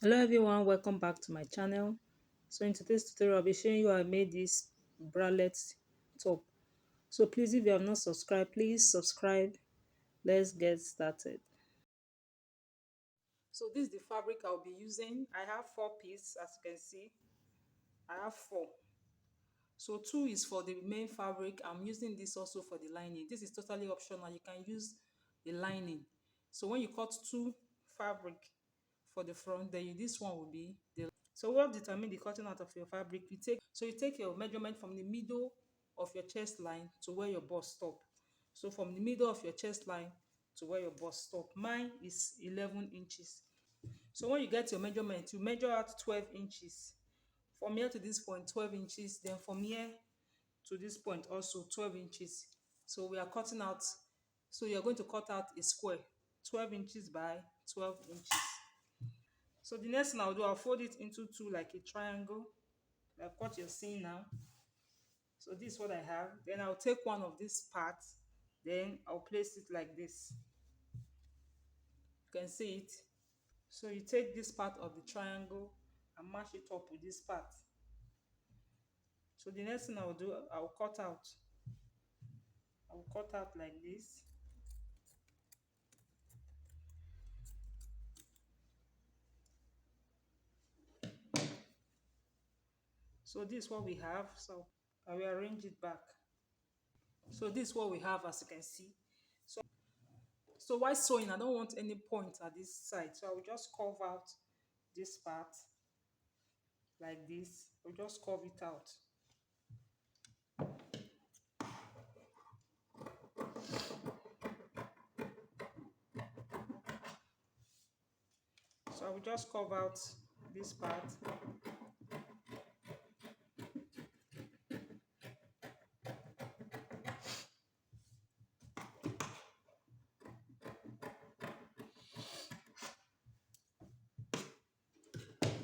Hello everyone, welcome back to my channel. So in today's tutorial I'll be showing you how I made this bralette top. So please, if you have not subscribed, please subscribe. Let's get started. So this is the fabric I'll be using. I have 4 pieces, as you can see. I have 4. So 2 is for the main fabric. I'm using this also for the lining. This is totally optional. You can use the lining. So when you cut 2 fabric for the front, then this one will be the. So what determine the cutting out of your fabric? You take your measurement from the middle of your chest line to where your bust stop. So from the middle of your chest line to where your bust stop. Mine is 11 inches. So when you get your measurement, you measure out 12 inches. From here to this point, 12 inches. Then from here to this point also 12 inches. So we are cutting out. So you're going to cut out a square, 12 inches by 12 inches. So the next thing I'll do, I'll fold it into 2 like a triangle, like what you're seeing now. So this is what I have. Then I'll take one of these parts, then I'll place it like this. You can see it. So you take this part of the triangle and match it up with this part. So the next thing I'll do, I'll cut out. I'll cut out like this. So this is what we have. So I will arrange it back. So this is what we have, as you can see. So while sewing, I don't want any point at this side. So I will just curve out this part like this. I'll just curve it out. So I will just curve out this part.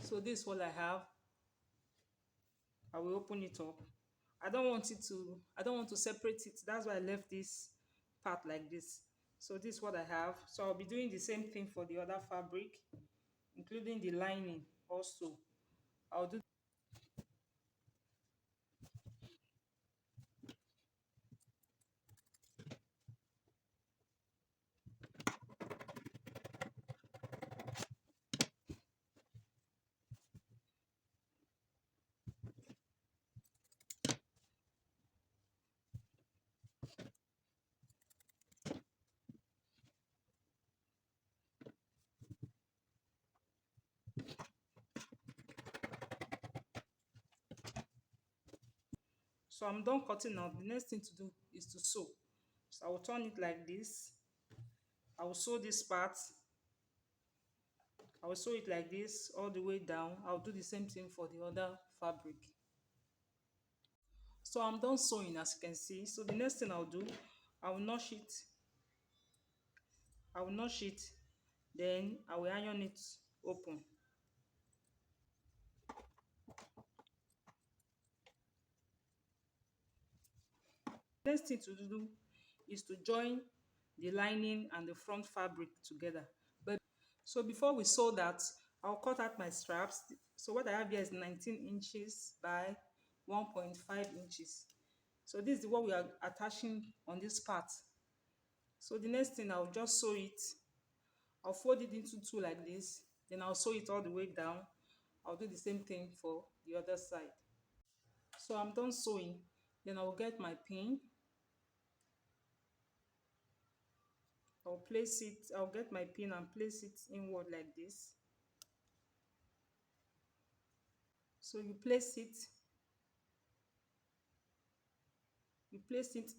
So this is what I have. I will open it up. I don't want to separate it. That's why I left this part like this. So this is what I have. So I'll be doing the same thing for the other fabric, including the lining also. I'll do. So I'm done cutting now. The next thing to do is to sew. So I will turn it like this. I will sew this part. I will sew it like this all the way down. I'll do the same thing for the other fabric. So I'm done sewing, as you can see. So the next thing I'll do, I will notch it. I will notch it. Then I will iron it open. Next thing to do is to join the lining and the front fabric together. But so before we sew that, I'll cut out my straps. So what I have here is 19 inches by 1.5 inches. So this is what we are attaching on this part. So the next thing, I'll just sew it. I'll fold it into 2 like this. Then I'll sew it all the way down. I'll do the same thing for the other side. So I'm done sewing. Then I'll get my pin. I'll get my pin and place it inward like this. So you place it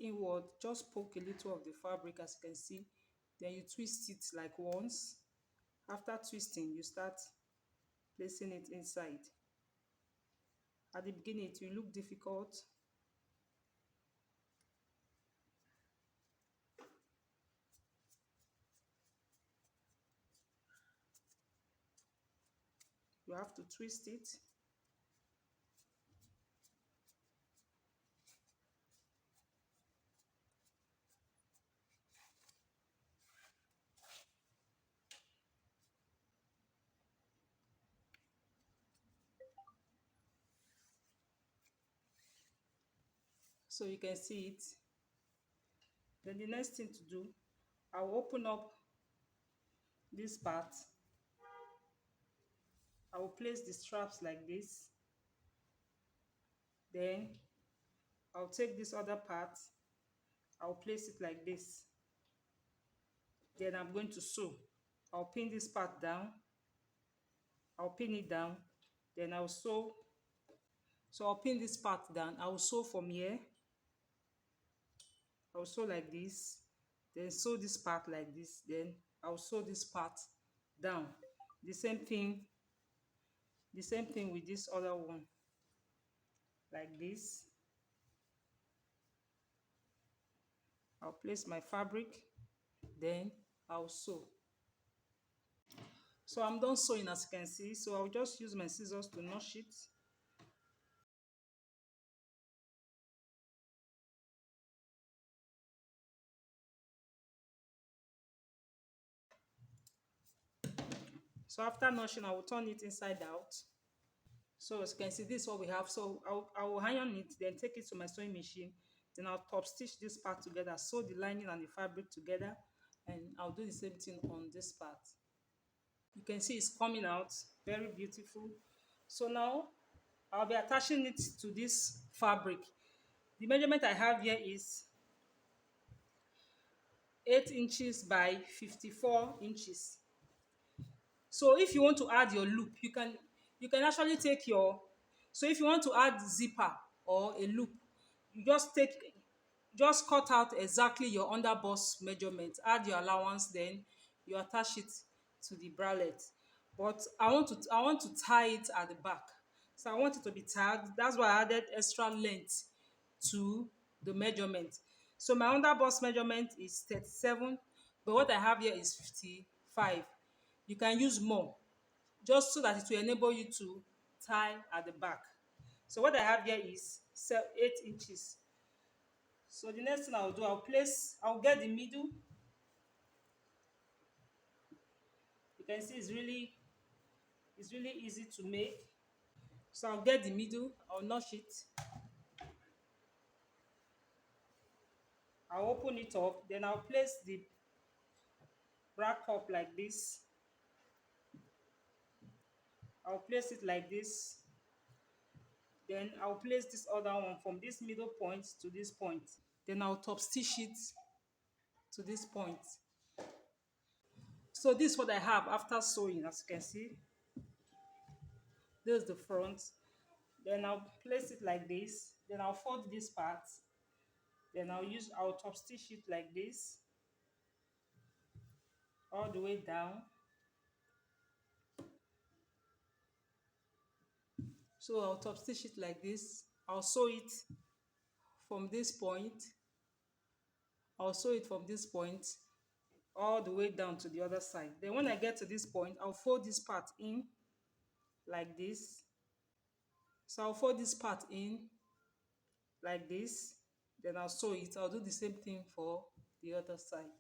inward, just poke a little of the fabric, as you can see. Then you twist it like once. After twisting, you start placing it inside. At the beginning, it will look difficult. You have to twist it. So you can see it. Then the next thing to do, I'll open up this part. I will place the straps like this. Then I'll take this other part. I'll place it like this. Then I'm going to sew. I'll pin this part down. I'll pin it down. Then I'll sew. So I'll pin this part down. I'll sew from here. I'll sew like this. Then sew this part like this. Then I'll sew this part down. The same thing. The same thing with this other one. Like this. I'll place my fabric. Then I'll sew. So I'm done sewing, as you can see. So I'll just use my scissors to notch it. So after notching, I will turn it inside out. So as you can see, this is what we have. So I will iron it, then take it to my sewing machine. Then I'll top stitch this part together, sew the lining and the fabric together, and I'll do the same thing on this part. You can see it's coming out very beautiful. So now I'll be attaching it to this fabric. The measurement I have here is 8 inches by 54 inches. So if you want to add your loop, you can actually take your, so if you want to add zipper or a loop, you just cut out exactly your underbust measurement, add your allowance, then you attach it to the bralette. But I want to tie it at the back. So I want it to be tied. That's why I added extra length to the measurement. So my underbust measurement is 37, but what I have here is 55. You can use more, just so that it will enable you to tie at the back. So what I have here is 8 inches. So the next thing I'll do, I'll get the middle. You can see it's really easy to make. So I'll get the middle, I'll notch it. I'll open it up, then I'll place the bra cup like this. I'll place it like this. Then I'll place this other one from this middle point to this point. Then I'll top stitch it to this point. So this is what I have after sewing, as you can see. This is the front. Then I'll place it like this. Then I'll fold this part. Then I'll top stitch it like this, all the way down. So I'll top stitch it like this. I'll sew it from this point. I'll sew it from this point all the way down to the other side. Then when I get to this point, I'll fold this part in like this. So I'll fold this part in like this. Then I'll sew it. I'll do the same thing for the other side.